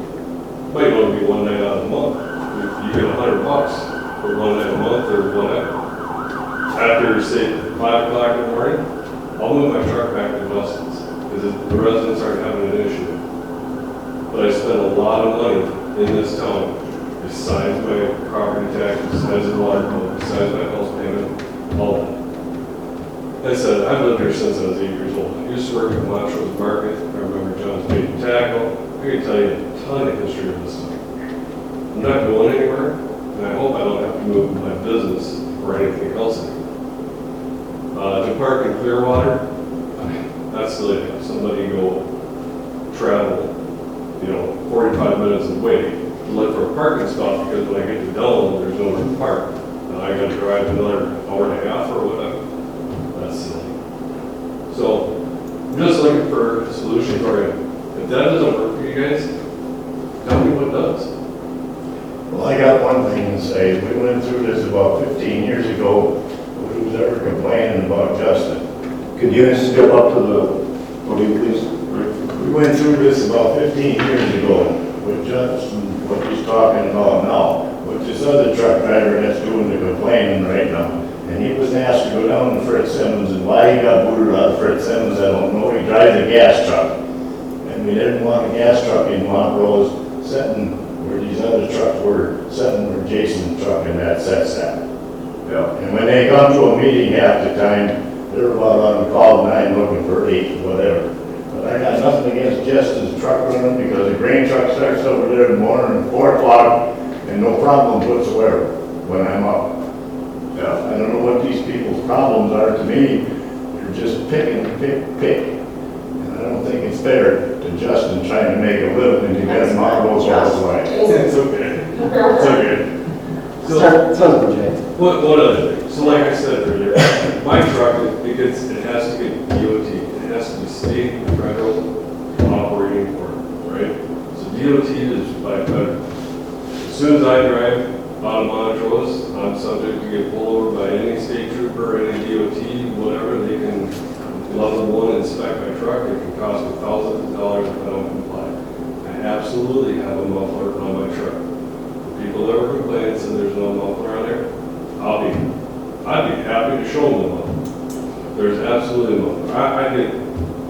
Might only be one night out of the month. You get $100 for one night a month or whatever. After, say, 5 o'clock in the morning, I'll move my truck back to Dustin's, because the residents aren't having an issue. But I spend a lot of money in this town, besides my property tax, besides the water bill, besides my house payment, all that. I said, I've lived here since I was 8 years old. I used to work at Montrose Market. I remember John's Bait and Tackle. I can tell you a ton of history of this stuff. I'm not going anywhere, and I hope I don't have to move my business or anything else anymore. To park in Clearwater, that's silly to have somebody go travel, 45 minutes away to look for a parking spot, because when I get to Delaware, there's nowhere to park. And I gotta drive another hour and a half or whatever. That's silly. So, I'm just looking for a solution for it. If that doesn't work for you guys, tell me what does. Well, I got one thing to say. We went through this about 15 years ago. Who was ever complaining about Justin? Could you step up to the podium, please? We went through this about 15 years ago with Justin, what he's talking about now, with this other truck driver that's doing the complaining right now. And he was asked to go down to Fred Simmons, and why he got booted out of Fred Simmons, I don't know. He drives a gas truck. And we didn't want a gas truck in Montrose sitting where these other trucks were sitting, where Jason's truck and that sets at. Yeah. And when they come to a meeting half the time, they're about on call 9 looking for 8, whatever. But I got nothing against Justin's truck running, because the grain truck starts over there in the morning at 4 o'clock and no problems whatsoever when I'm up. Yeah. I don't know what these people's problems are. To me, they're just pick. And I don't think it's fair to Justin trying to make a living and to get him out all his life. It's okay. It's okay. One other thing. So like I said earlier, my truck, because it has to get DOT, it has to be state and federal operating order, right? So DOT is by federal. As soon as I drive out of Montrose, I'm subject to get pulled over by any state trooper, any DOT, whatever. They can level 1 inspect my truck. It can cost me thousands of dollars if I don't comply. I absolutely have a muffler on my truck. People that were complaining and said there's no muffler on there, I'd be happy to show them the muffler. There's absolutely no muffler. I think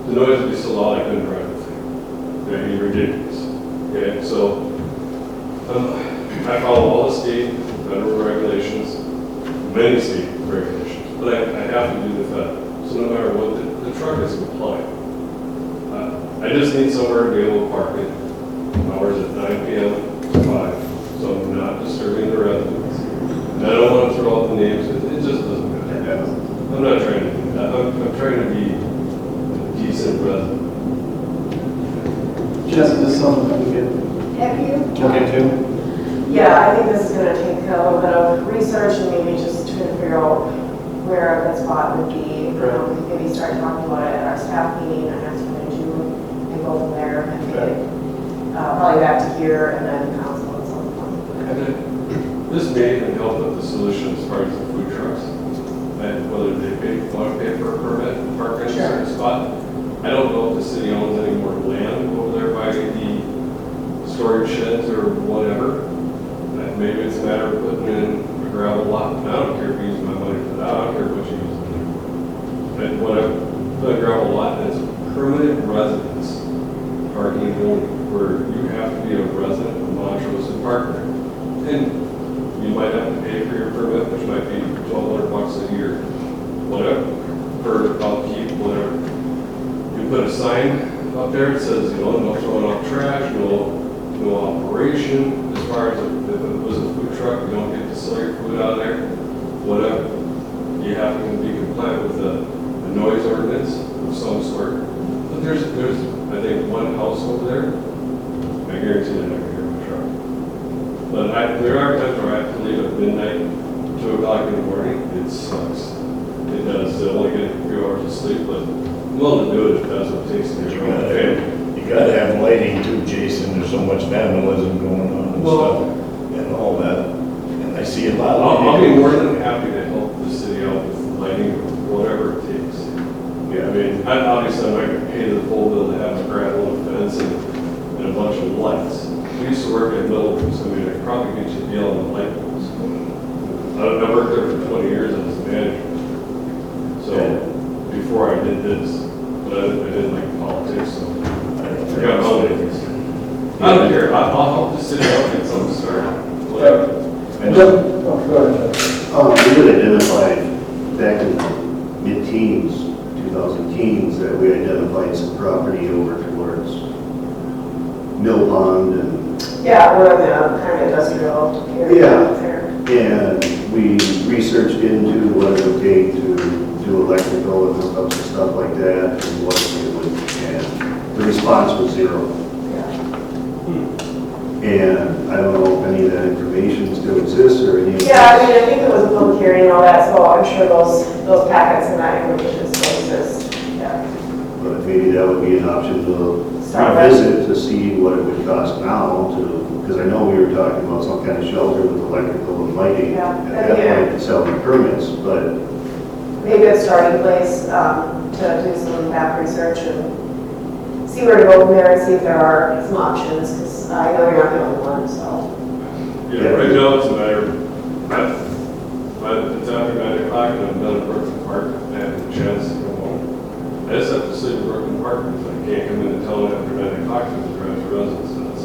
the noise would be so loud I couldn't drive the thing. That'd be ridiculous. Okay, so I follow all the state, federal regulations, many state regulations, but I have to do the federal. So no matter what, the truck is compliant. I just need somewhere to be able to park it. Hours at 9 p.m. to 5. So I'm not disturbing the residents. And I don't want to throw out the names, because it just doesn't matter. I'm not trying to do that. I'm trying to be a decent resident. Jess, is this something that we get Have you? look into? Yeah, I think this is gonna take a little bit of research and maybe just trying to figure out where a good spot would be. Maybe start talking about it at our staff meeting next one in June and go from there and take it probably back to here and then council at some point. this may even help with the solution as far as the food trucks. And whether want to pay for a permit, to park in a certain spot. I don't know if the city owns any more land over there by the storage sheds or whatever. And maybe it's a matter of putting in a gravel lot. And I don't care if you use my money for that, I don't care what you use it for. But whatever, put a gravel lot that's permanent residence parking only, where you have to be a resident of Montrose and park there. And you might have to pay for your permit, which might be $1,200 a year, whatever, for upkeep, whatever. You put a sign up there that says, no throwing off trash, no operation. As far as if it was a food truck, you don't get to sell your food out of there, whatever. You have to be compliant with the noise ordinance of some sort. But there's I think one house over there. I guarantee they're not gonna hear my truck. But there are times where I have to leave at midnight, 2 o'clock in the morning. It sucks. It does. They only get a few hours of sleep, but I'm willing to do it if that's what it takes to get your own family. You gotta have lighting too, Jason, there's so much vandalism going on and stuff, and all that. And I see a lot of. I'll be more than happy to help the city out with lighting, whatever it takes. Yeah, I mean, obviously I'm not gonna pay the full bill to have a gravel and fence and a bunch of lights. We used to work at Middleton, so I could probably get you a deal on the light poles. I worked there for 20 years as a manager. So, before I did this, but I didn't like politics, so I got holidays. I don't care, I'll help the city out get something started, whatever. We had identified back in the mid-teens, 2000-teens, that we identified some property over towards Mill Pond and. Yeah, we're in the kind of industrial area Yeah. out there. And we researched into what it would take to do electrical and hook ups and stuff like that, and what it would, and the response was zero. And I don't know if any of that information still exists or any of Yeah, I mean, I think it was a public hearing and all that, so I'm sure those packets and that information still exist. Yeah. But maybe that would be an option to Start revisit to see what it would cost now to, because I know we were talking about some kind of shelter with electrical and lighting Yeah. at that point to sell the permits, but Maybe a starting place to do some map research and see where to go from there and see if there are some options, because I know you're not the only one, so. Yeah, right now it's a matter of, it's after 9 o'clock and I'm done at Brooklyn Park and I have the chance to go home. I just have to sleep at Brooklyn Park because I can't come into town after 9 o'clock because the drive to residence.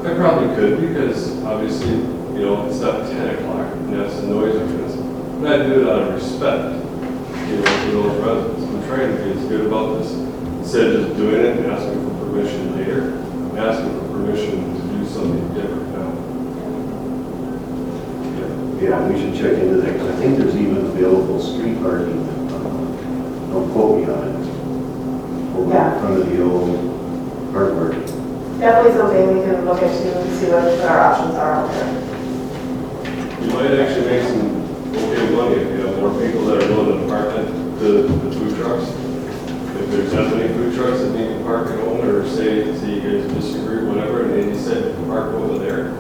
I probably could because obviously, it's not 10 o'clock and that's the noise ordinance. But I do it out of respect, to those residents. I'm trying to be as good about this. Instead of just doing it and asking for permission later, I'm asking for permission to do something different now. yeah, we should check into that, because I think there's even available street parking. Don't quote me on it. Over Yeah. in front of the old hardware. Definitely something we can look into and see what our options are out there. You might actually make some okay money if you have more people that are willing to park at the food trucks. If there's that many food trucks that need to park at home, or say you guys disagree, whatever, and they decide to park over there,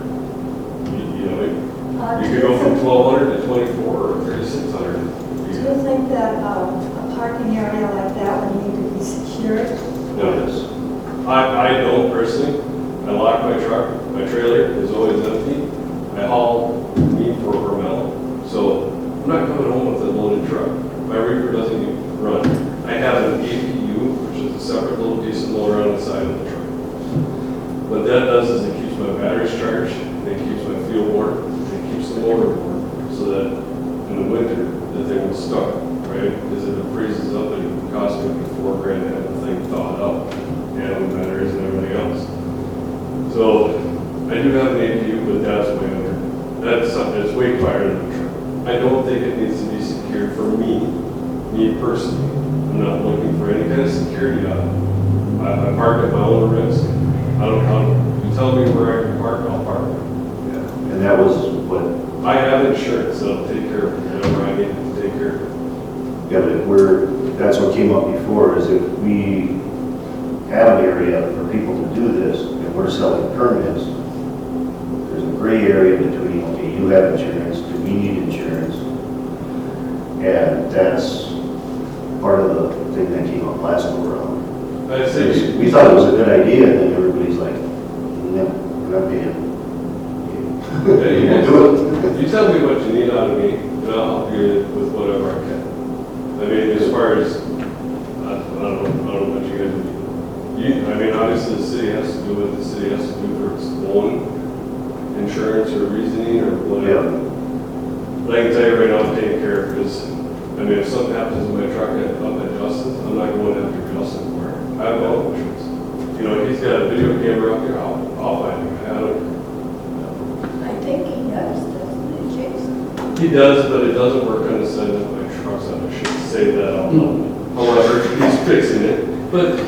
you could go from 1,200 to 24 or 3,600. Do you think that a parking area like that would need to be secured? Yes. I don't personally. I lock my truck. My trailer is always empty. I haul meat for Hormel. So I'm not coming home with a loaded truck. My reefer doesn't even run. I have an APU, which is a separate little piece of motor on the side of the truck. What that does is it keeps my batteries charged, it keeps my fuel warm, it keeps the motor warm, so that in the winter, the thing will start, right? Because if it freezes up, it would cost me $4,000 to have the thing thawed out, and with batteries and everything else. So I do have an APU, but that's way under. That's something that's way quieter than a truck. I don't think it needs to be secured for me personally. I'm not looking for any kind of security out of it. I park at my own risk. I don't know. You tell me where I can park, I'll park. Yeah. And that was what, I have insurance, so I'll take care of it, whatever I need to take care of it. yeah, but that's what came up before, is if we have an area for people to do this, and we're selling permits, there's a great gray area between, okay, you have insurance, do we need insurance? And that's part of the thing that came up last go around. I'd say, We thought it was a good idea, and then everybody's like, no, we're not paying. hey, You won't do it. you tell me what you need out of me, and I'll help you with whatever I can. I mean, as far as, I don't know what you guys need. I mean, obviously, the city has to do what the city has to do for its own insurance or reasoning or whatever. But I can tell you right now, I'm taking care of it, because, I mean, if something happens to my truck up at Justin's, I'm not going after Justin for it. I have my own insurance. You know, if he's got a video camera up there, I'll find him. I don't. I think he does, doesn't he, Jason? He does, but it doesn't work on the side that my truck's on. I should say that out loud. However, he's fixing it. But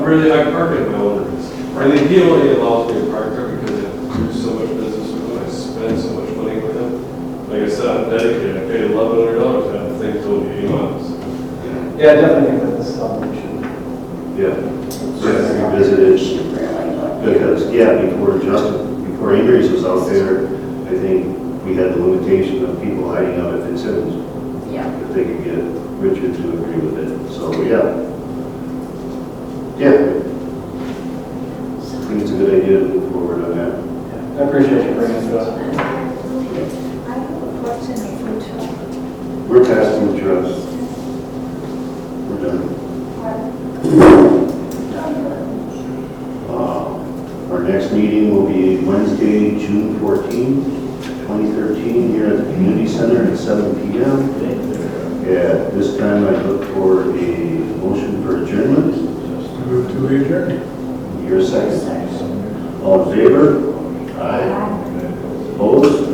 really, I park at my own risk. I mean, he only allows me to park there because I do so much business with him. I spend so much money with him. Like I said, I'm dedicated. I paid $1,100 to have the thing towed 80 miles. Yeah, I definitely think that this is something we should. Yeah, revisit it. Really look. Because, before Ingrid's was out there, I think we had the limitation of people hiding out at Fitzsimmons. Yeah. If they could get Richard to agree with it, so, yeah. Yeah. I think it's a good idea to move forward on that. I appreciate you bringing it to us. I have a question on food truck. We're past food trucks. We're done. Our next meeting will be Wednesday, June 14, 2013, here at the Community Center at 7 p.m. At this time, I look for a motion for adjournment. Move to adjourn. Your second. All in favor? Aye. Opposed?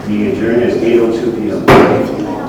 The adjourn is 8:02 p.m.